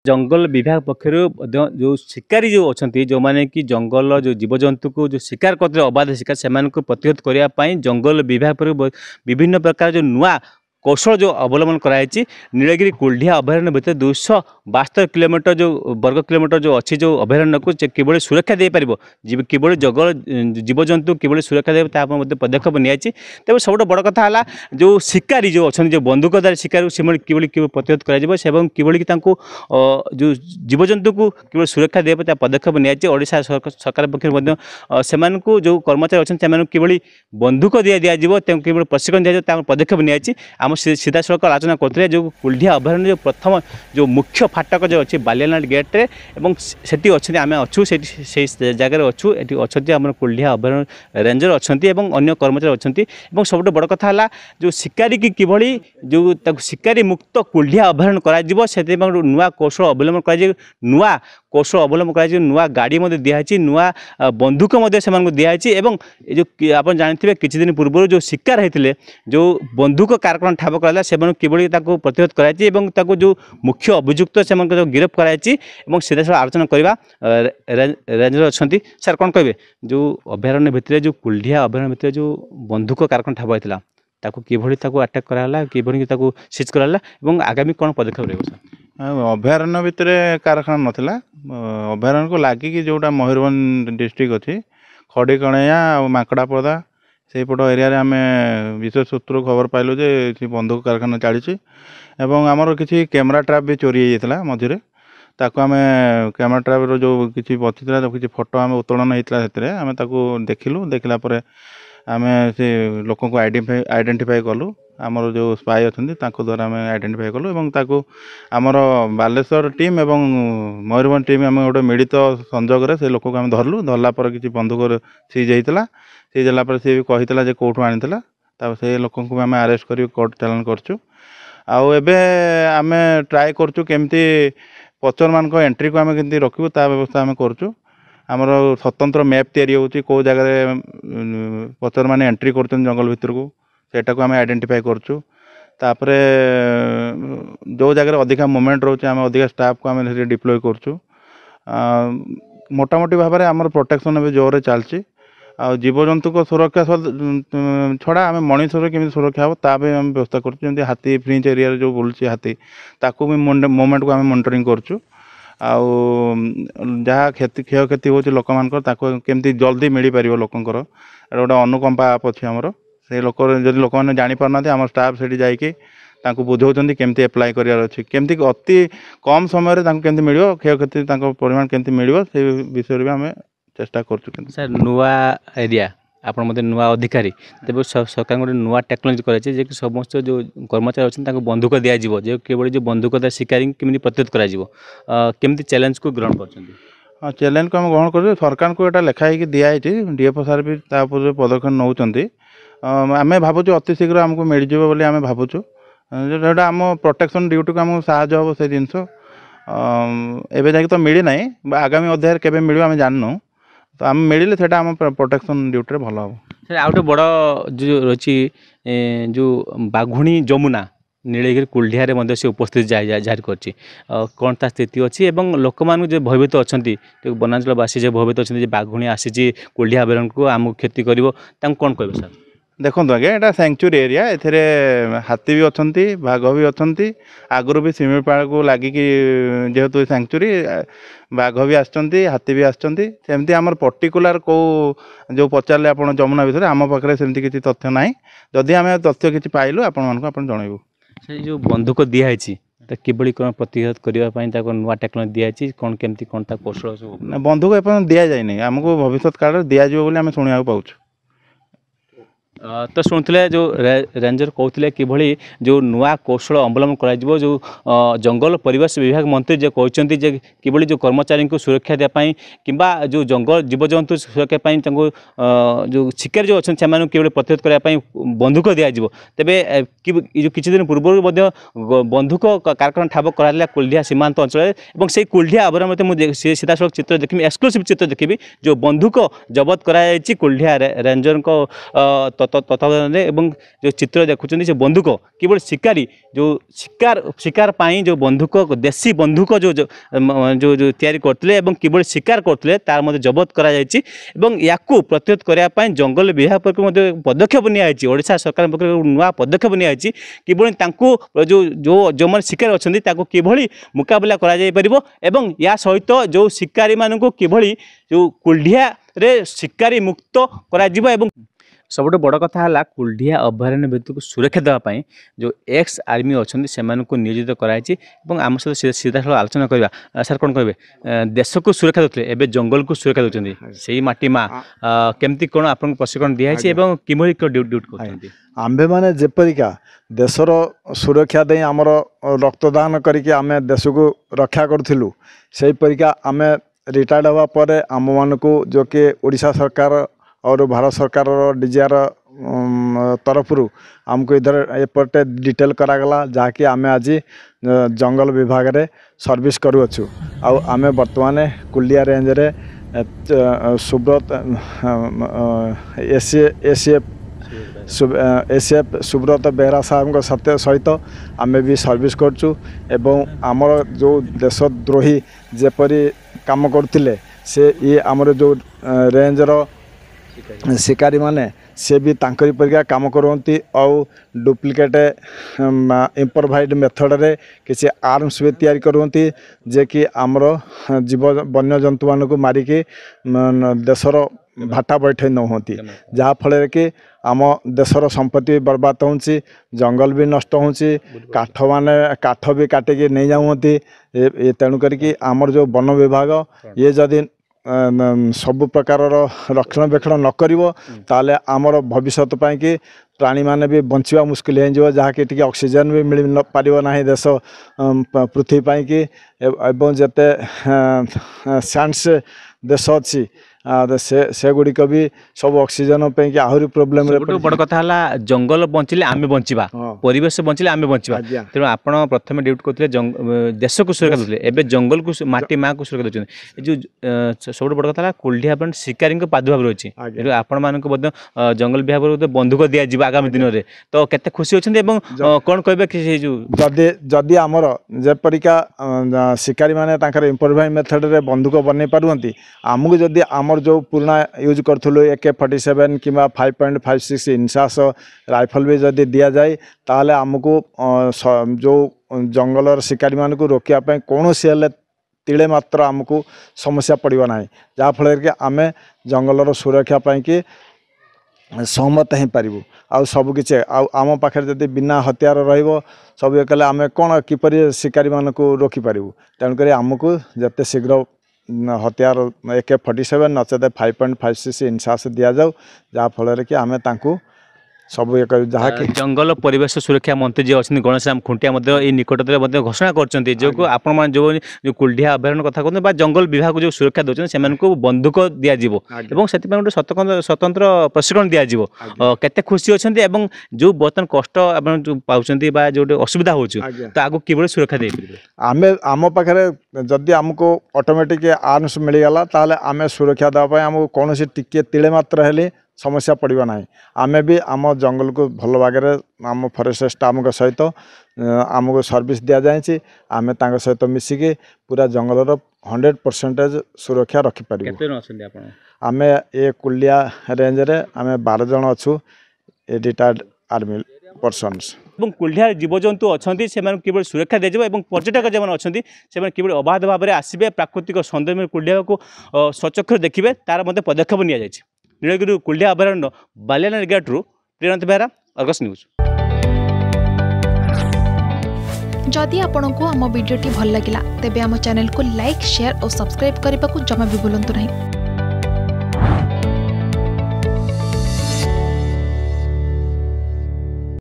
जंगल विभाग पक्षर जो शिकारी जो अच्छा जो मैंने कि जंगल जो जीवजंतु को जो शिकार करते अबाध शिकार से प्रतिहत करने जंगल विभाग पर विभिन्न प्रकार जो नुआ कौशल जो अवलंबन कराई नीलगिरी कुल्ढिया अभयारण्य भितर 272 किलोमीटर जो वर्ग किलोमीटर जो अच्छी जो अभयारण्य को किभली सुरक्षा दे पार किभली जंगल जीवजंतु किभली सुरक्षा दे पदक्षेप नि तेज सब बड़ कथा है जो शिकारी जो अच्छा जो बंदूकधारी शिकार से किभली प्रतिहत कर जो जीवजंतु को किभली सुरक्षा दे पदक्षेप निशा सरकार पक्ष से जो कर्मचारी अच्छा किभली बंदूक दिजाव कि प्रशिक्षण दिया पदक्षेप नि आम सीधा सड़क आलोचना करते जो कुल्ढिया अभयारण्य जो प्रथम जो मुख्य फाटक जो अच्छी बालियानाथ गेट्रे सेठी अच्छे आम अच्छू से जगह अच्छू ये अच्छा आम कुल्ढिया अभयारण्य रेंजर अच्छा अन्य कर्मचारी अच्छा सब बड़ कथा है जो शिकारी की किभली जो शिकारी मुक्त कुल्ढिया अभयारण्य कर नुआ कौशल अवलंबन कर नुआ कौशल अवलंबन कर नुआ गाड़ी दिखाई नुआ बंदूक से दिखाई जो आप जानते किसी दिन पूर्व जो शिकार होते जो बंदूक कारखाना ठाब कराला से किभली प्रतिहत कराई जो मुख्य अभियुक्त से गिरफ्त कराई सीधा साधा आलोचना करवा रेंजर अच्छा सर कौन कहे जो अभयारण्य भितर जो कुल्ढिया अभयारण्य भितर जो बंदूक कारखाना ठाब होता किभली अटैक कराला किभली सीज कराला आगामी कौन पदक्षेप रही सर अभयारण्य भितर कारखाना नाला अभयारण्य को लगिकी जोटा मयूरभंज डिस्ट्रिक्ट अच्छी खड़ीकणैया और माकड़ापदा से पट एरिया आम विशेष सूत्र खबर पाइलु जे बंदूक कारखाना चली आमर किसी कैमेरा ट्रैप भी चोरी होता मझे ताको आम कैमेरा ट्रैप जो किसी बची किसी फोटो आम उत्तोलन होता आम देखिलु देखला आम से लोक को आइडेंटिफाई कलु आमर जो स्पाई अच्छा द्वारा आम आइडेंटिफाई कलु आमर बालेश्वर टीम एवं मयूरभंज टीम आम गोटे मिलित संजोग से लोक को आम धरलु धरला किसी बंदूक सीज होता सीज होला सी भी कहीला जे कौटू आनी से लोक को आम अरेस्ट कर कोर्ट चालान करचु आम ट्राए करचु केमती पचर मान एंट्री को आम केमती रखू ता व्यवस्था आम करचु आमर स्वतंत्र मैप तैयारी होची को जगह पचर माने एंट्री करछन जंगल भितर को सेटा को आम आइडेंटिफाई करचु तापरे जो जगह अधिका मूवमेंट रोचे आम अधिका स्टाफ को आम डिप्लॉय करचु मोटामोटी भाव में आमर प्रोटेक्शन भी जोर चलची आ जीवजंतु को सुरक्षा छड़ा आम मनुष्य केमी सुरक्षा हम ताकि आम व्यवस्था कर हाथी फ्रिंज एरिया जो बुलूँ हाथी ताकू भी मूवमेंट को आम मॉनिटरिंग करचु जहाँ क्षति क्षय क्षति हो लोक केमती जल्दी मिल पार लोकंर गोटे अनुकंपा आप अच्छी आमर से लोक जब लोक मैंने जापारना आम स्टाफ से जाकि बुझाऊँ केमती एप्लाय करार अच्छी केमती अति कम समय केमती मिल क्षय क्षति परिमाण केमती मिल से विषय भी आम चेष्टा कर सर नुआ एरिया आप नुआ अधिकारी तेज सरकार गोटे नुआ टेक्नोलोजी कराई कि समस्त जो कर्मचारी अच्छे बंदूक दिज्व जो केवल जो बंदूक शिकारी केमी प्रतिहत करमती चैलेंज को ग्रहण कर चैलेंज को आम ग्रहण कर सरकार को यहाँ लिखाई दिखाई डीएफओ सार भी पदक्षेप नौकरी आम भावुँ अति शीघ्र आमको मिल जाए आम भावुँ जो आम प्रोटेक्शन ड्यूटी को आमको साहय हम से जिनस एवं जाकि तो मिली ना आगामी अध्याय केवे मिल आम जानू तो आम मिले से आम प्रोटेक्शन ड्यूटी भल हम सर आ गए बड़ जो रही जो बाघुणी जमुना नीलगिरी कुल्ढिया से उपस्थित जाहिर कर कौन ता स्थिति अच्छी लोक मान जो भयभीत अच्छा वनांचलवासी जो भयभीत अच्छा बाघुणी आसी कुल्ढिया अभयारण्य को आम क्षति कर कौन कहे सर देखो आज्ञा यहाँ सेंचुरी एरिया ए हाथी भी अच्छा बाघ भी अच्छा आगुरी भी शिमिपाल को लगिकी जेहेतु सेंचुरी बाघ भी आसती हाथी भी आसती आमर पर्टिकुलर को जो पचारे आप जमुना विषय आम पाखे सेमती किसी तथ्य ना जदि आम तथ्य किसी पाइलु आपण जनइबू से जो बंदूक दिखाई किभली कौन प्रतिहत करने नुआ टेक्नोलोजी दिखाई कौन केमती कौन कौशल सब बंदूक एपं दि जाए आमको भविष्य काल दिज्व आम शुणा पाऊँ तो शुणुले जो रेंजर कहते कि जो नुआ कौशल अवलंबन कर जो जंगल परिवेश विभाग मंत्री जो कहते कि जो कर्मचारी को सुरक्षा देवाई कि जो जंगल जीवजंतु सुरक्षा जो शिकारी जो अच्छा से प्रतिहत करने बंदूक दिज्व तेरे जो किसी दिन पूर्व बंदूक कारखाना ठाब कराला कुल्ढिया सीमांत अंचल से कुल्ढिया अभयारण्य मुझे सीधा सड़क चित्र देखी एक्सक्लूसिव चित्र देखी जो बंदूक जबत कराई कुल्ढिया रेंजर तत्वावधान एवं जो चित्र देखुं से बंधुक केवल शिकारी जो शिकार पाई जो बंधुक देशी बंधुक जो जो जो जो तैयारी करते केवल शिकार करते तार मध्य जबत करा जायछि एवं याकू प्रतिरोध करने जंगल विभाग पक्ष पदक्षेप नियाछि ओडिशा सरकार पक्ष नुआ पदक्षेप नियाछि किभଳି तांको जो जो जो मन शिकारी अछंती ताको किभଳି मुकाबला करा जाय परिबो एवं या सहित जो शिकारी माननको किभଳି जो कुल्ढिया रे शिकारी मुक्त करा जिवो एवं सबुठ बड़ कथा है कुल्ढिया अभयारण्य भितर सुरक्षा देवाई जो एक्स आर्मी अच्छा से नियोजित कराई आम सहित सीधा सड़क आलोचना करवा सर कौन कहे देश को सुरक्षा देते एवं जंगल को सुरक्षा देते से माटी माँ केमती कौन आप प्रशिक्षण दिखाई कि ड्यूटी कर आम्भे मैंने जेपरिका देशर सुरक्षा दे आमर रक्तदान करके आम देश को रक्षा करूँ से परिका आम रिटायर्ड हवा पर आम मान को जो कि ओडिशा सरकार और भारत सरकार डीजीआर तरफ आमको इधर एपटे डिटेल करागला जहाँकि आम आज जंगल विभाग रे सर्विस करूँ आम बर्तमान कुलिया रेंज रे सुब्रत एसीएफ सुब्रत बेहरा साहब सहित आम भी सर्विस करचु एवं आमर जो देशद्रोही जेपरी काम करथिले से ये आमर जो रेंज रो शिकारी माने से भी तांकरी परिका काम करती और डुप्लिकेट इम्प्रोवाइड मेथड रे किसी आर्म्स भी तैयारी करती जे कि आमर जीव वन्य जंतु मान को मारिकी देशर भाटा बैठे नौती जहाँफल कि आम देशर संपत्ति बर्बाद होची जंगल भी नष्ट होची काठ माने काठ भी काटिकी नहीं जाऊँगी तेणुक आमर जो वन विभाग ये जदि सब प्रकार रक्षणाबेक्षण न करिवो ताले आमर भविष्य कि प्राणी माने भी बंचिवा मुस्किल हो जहाँकि टी ऑक्सीजन भी मिल न पारिबो नाही देश पृथ्वी पाई कि एवं जेते साइंस देश अच्छी से गुड़िक भी सब ऑक्सीजन पे कि आहरी प्रोब्लेम बड़ कथा है जंगल बंचिले आमे बंचिबा परिवेश बंचिले आमे बंचिबा तेणु आपण प्रथम ड्यूटी करथिले देश को सुरक्षा देथिले एबे जंगल को माटी माँ को सुरक्षा देछन जो सब बड़ कथा है कुल्ढिया अपन शिकारी प्रादुर्भाव रही है आपण मानक जंगल विभाग बंधुक दिया जीव आगामी दिन में तो केते खुशी होछन एवं कोन कहबे कि जो जदि आमर जेपरिका शिकारी माने तांकर इम्प्रोवाइज मेथड रे बंधुक बनै पारुंती आमको जदि आमर जो पुराना यूज करूँ AK-47 कि 5.56 इंचास राइफल भी जदि दि जाए ताहले आमको जो जंगल शिकारी मान को रोकने कौन तिले मात्र आमको समस्या पड़ो ना जहाँफल कि आम जंगलर सुरक्षा पाई कि सहमत हो पारू आ सबकि आम पाखे जदि बिना हथियार रहिबो सब कले आम कौन किपरि शिकारी मान को रोकीपारू तेणुक आमको जिते शीघ्र हथियार AK-47 नचेत 5.56 इंचास दि जाऊ जहाँफल कि आम सब जहाँ कि जंगल परिवेश सुरक्षा मंत्री जी अच्छे गणेश राम खुंटिया निकटतरे घोषणा कर जो आपण जो कुल्ढिया अभयारण्य कथा कहते जंगल विभाग जो सुरक्षा दौरान से बंधुक दिज्व से गोटे स्वतंत्र प्रशिक्षण दिज्व केते खुशी अच्छा जो बर्तमान कष्ट पाँच जो असुविधा हो तो आगे कि सुरक्षा दे आम आम पाखे जदि आमको ऑटोमेटिक आर्म्स मिलगला ताले आम सुरक्षा देवाई आमको कौन टिके तिले मात्र हेले समस्या पड़ो ना आम भी आम जंगल को भल भागे आम फॉरेस्ट स्टाफ सहित आमको सर्विस दि जाए आम सहित मिसिकी पूरा जंगलर 100% सुरक्षा रखिपर आम ये कुलिया रेंज रे आम 12 जन अच्छु रिटायर्ड आर्मी पर्सन्स कुल्ढिया जीवजंतु अच्छा से सुरक्षा दिज्व और पर्यटक जो अच्छा से कि अबाध भाव में आसबे प्राकृतिक सौंदर्य कुल्ढिया को सचक्षु देखिए तार मध्य पदक्षेप नि नीलगिरी कुल्ढिया अभयारण्य बालियाना रिगाटू प्रियंत बेहरा अर्गस न्यूज। जदि आपंक आम भिडी भल लगा तेब आम चैनल को लाइक शेयर और सब्सक्राइब करने को जमा भी भूलु नहीं।